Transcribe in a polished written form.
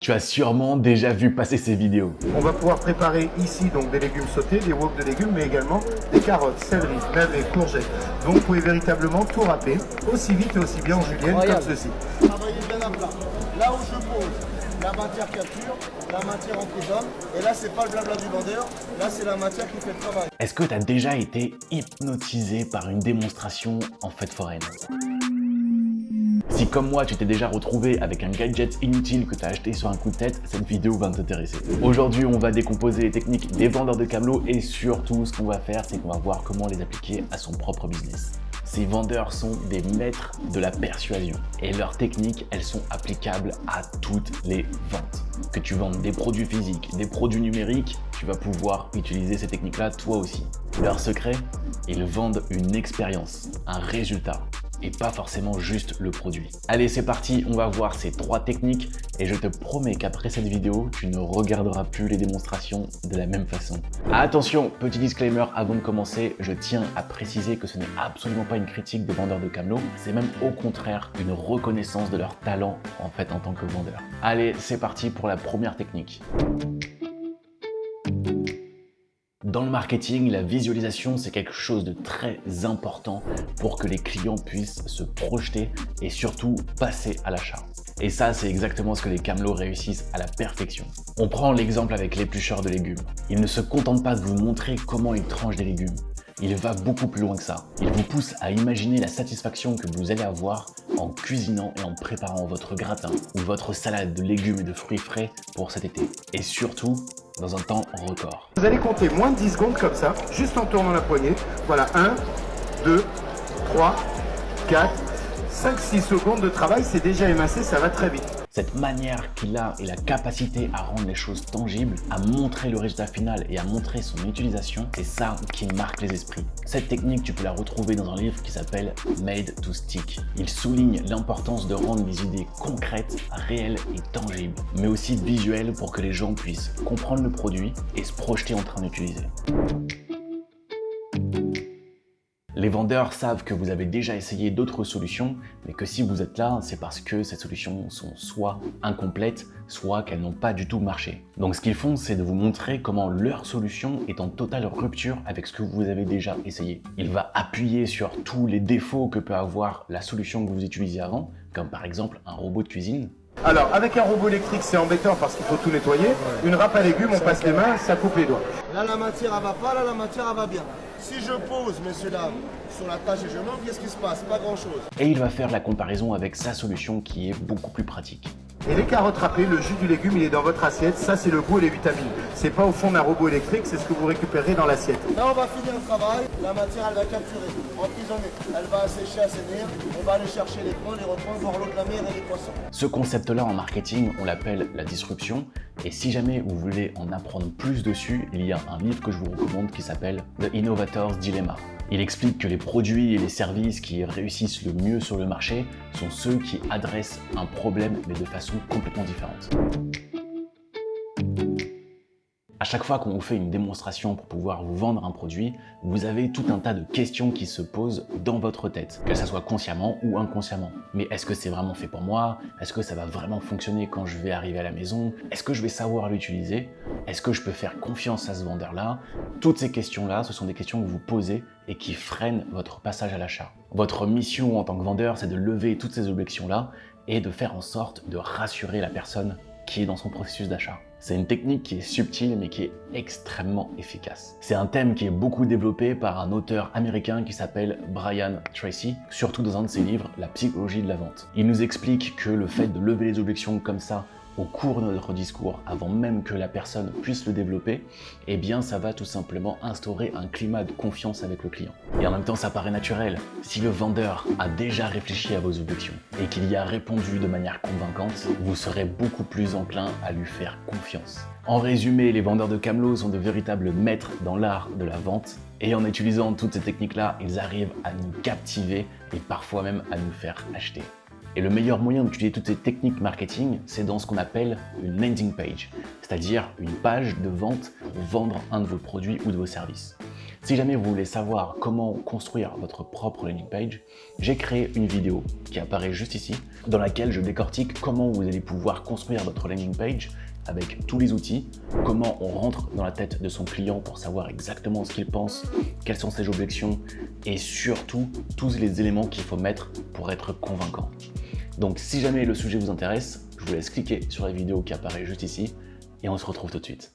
Tu as sûrement déjà vu passer ces vidéos. On va pouvoir préparer ici donc des légumes sautés, des wok de légumes, mais également des carottes, céleri, navets, courgettes. Donc vous pouvez véritablement tout râper, aussi vite et aussi bien en julienne comme ceci. Travailler bien à plat. Là où je pose, la matière capture, la matière emprisonne. Et là, c'est pas le blabla du vendeur, là, c'est la matière qui fait le travail. Est-ce que tu as déjà été hypnotisé par une démonstration en fête foraine? Si comme moi tu t'es déjà retrouvé avec un gadget inutile que tu as acheté sur un coup de tête, cette vidéo va t'intéresser. Aujourd'hui on va décomposer les techniques des vendeurs de camelots et surtout ce qu'on va faire c'est qu'on va voir comment les appliquer à son propre business. Ces vendeurs sont des maîtres de la persuasion et leurs techniques elles sont applicables à toutes les ventes. Que tu vendes des produits physiques, des produits numériques, tu vas pouvoir utiliser ces techniques là toi aussi. Leur secret, ils vendent une expérience, un résultat. Et pas forcément juste le produit. Allez, c'est parti, on va voir ces 3 techniques et je te promets qu'après cette vidéo, tu ne regarderas plus les démonstrations de la même façon. Attention, petit disclaimer avant de commencer, je tiens à préciser que ce n'est absolument pas une critique des vendeurs de camelots, c'est même au contraire une reconnaissance de leur talent en fait en tant que vendeur. Allez, c'est parti pour la première technique. Dans le marketing, la visualisation, c'est quelque chose de très important pour que les clients puissent se projeter et surtout passer à l'achat. Et ça, c'est exactement ce que les camelots réussissent à la perfection. On prend l'exemple avec l'éplucheur de légumes. Il ne se contente pas de vous montrer comment il tranche des légumes. Il va beaucoup plus loin que ça. Il vous pousse à imaginer la satisfaction que vous allez avoir en cuisinant et en préparant votre gratin ou votre salade de légumes et de fruits frais pour cet été. Et surtout, dans un temps record. Vous allez compter moins de 10 secondes comme ça, juste en tournant la poignée. Voilà, 1, 2, 3, 4, 5, 6 secondes de travail, c'est déjà émincé, ça va très vite. Cette manière qu'il a et la capacité à rendre les choses tangibles, à montrer le résultat final et à montrer son utilisation, c'est ça qui marque les esprits. Cette technique, tu peux la retrouver dans un livre qui s'appelle Made to Stick. Il souligne l'importance de rendre les idées concrètes, réelles et tangibles, mais aussi visuelles pour que les gens puissent comprendre le produit et se projeter en train d'utiliser. Les vendeurs savent que vous avez déjà essayé d'autres solutions, mais que si vous êtes là, c'est parce que ces solutions sont soit incomplètes, soit qu'elles n'ont pas du tout marché. Donc ce qu'ils font, c'est de vous montrer comment leur solution est en totale rupture avec ce que vous avez déjà essayé. Il va appuyer sur tous les défauts que peut avoir la solution que vous utilisiez avant, comme par exemple un robot de cuisine. Alors, avec un robot électrique, c'est embêtant parce qu'il faut tout nettoyer. Une râpe à légumes, on passe les mains, ça coupe les doigts. Là, la matière, elle va pas, là, la matière, elle va bien. Si je pose, messieurs, dames, sur la tâche et je monte, qu'est-ce qui se passe? Pas grand-chose. Et il va faire la comparaison avec sa solution qui est beaucoup plus pratique. Et les carottes râpées, le jus du légume, il est dans votre assiette. Ça, c'est le goût et les vitamines. C'est pas au fond d'un robot électrique, c'est ce que vous récupérez dans l'assiette. Là, on va finir le travail. La matière, elle va capturer, emprisonner. Elle va assécher, assainir. On va aller chercher les points, les reprendre, voir l'eau de la mer et les poissons. Ce concept-là en marketing, on l'appelle la disruption. Et si jamais vous voulez en apprendre plus dessus, il y a un livre que je vous recommande qui s'appelle The Innovator's Dilemma. Il explique que les produits et les services qui réussissent le mieux sur le marché sont ceux qui adressent un problème mais de façon complètement différente. À chaque fois qu'on vous fait une démonstration pour pouvoir vous vendre un produit, vous avez tout un tas de questions qui se posent dans votre tête, que ça soit consciemment ou inconsciemment. Mais est-ce que c'est vraiment fait pour moi? Est-ce que ça va vraiment fonctionner quand je vais arriver à la maison? Est-ce que je vais savoir l'utiliser? Est-ce que je peux faire confiance à ce vendeur-là? Toutes ces questions-là, ce sont des questions que vous posez et qui freinent votre passage à l'achat. Votre mission en tant que vendeur, c'est de lever toutes ces objections-là et de faire en sorte de rassurer la personne qui est dans son processus d'achat. C'est une technique qui est subtile mais qui est extrêmement efficace. C'est un thème qui est beaucoup développé par un auteur américain qui s'appelle Brian Tracy, surtout dans un de ses livres, La psychologie de la vente. Il nous explique que le fait de lever les objections comme ça au cours de notre discours, avant même que la personne puisse le développer, eh bien ça va tout simplement instaurer un climat de confiance avec le client. Et en même temps ça paraît naturel. Si le vendeur a déjà réfléchi à vos objections et qu'il y a répondu de manière convaincante, vous serez beaucoup plus enclin à lui faire confiance. En résumé, les vendeurs de camelots sont de véritables maîtres dans l'art de la vente et en utilisant toutes ces techniques-là, ils arrivent à nous captiver et parfois même à nous faire acheter. Et le meilleur moyen d'utiliser toutes ces techniques marketing, c'est dans ce qu'on appelle une landing page, c'est-à-dire une page de vente pour vendre un de vos produits ou de vos services. Si jamais vous voulez savoir comment construire votre propre landing page, j'ai créé une vidéo qui apparaît juste ici, dans laquelle je décortique comment vous allez pouvoir construire votre landing page avec tous les outils, comment on rentre dans la tête de son client pour savoir exactement ce qu'il pense, quelles sont ses objections et surtout tous les éléments qu'il faut mettre pour être convaincant. Donc si jamais le sujet vous intéresse, je vous laisse cliquer sur la vidéo qui apparaît juste ici et on se retrouve tout de suite.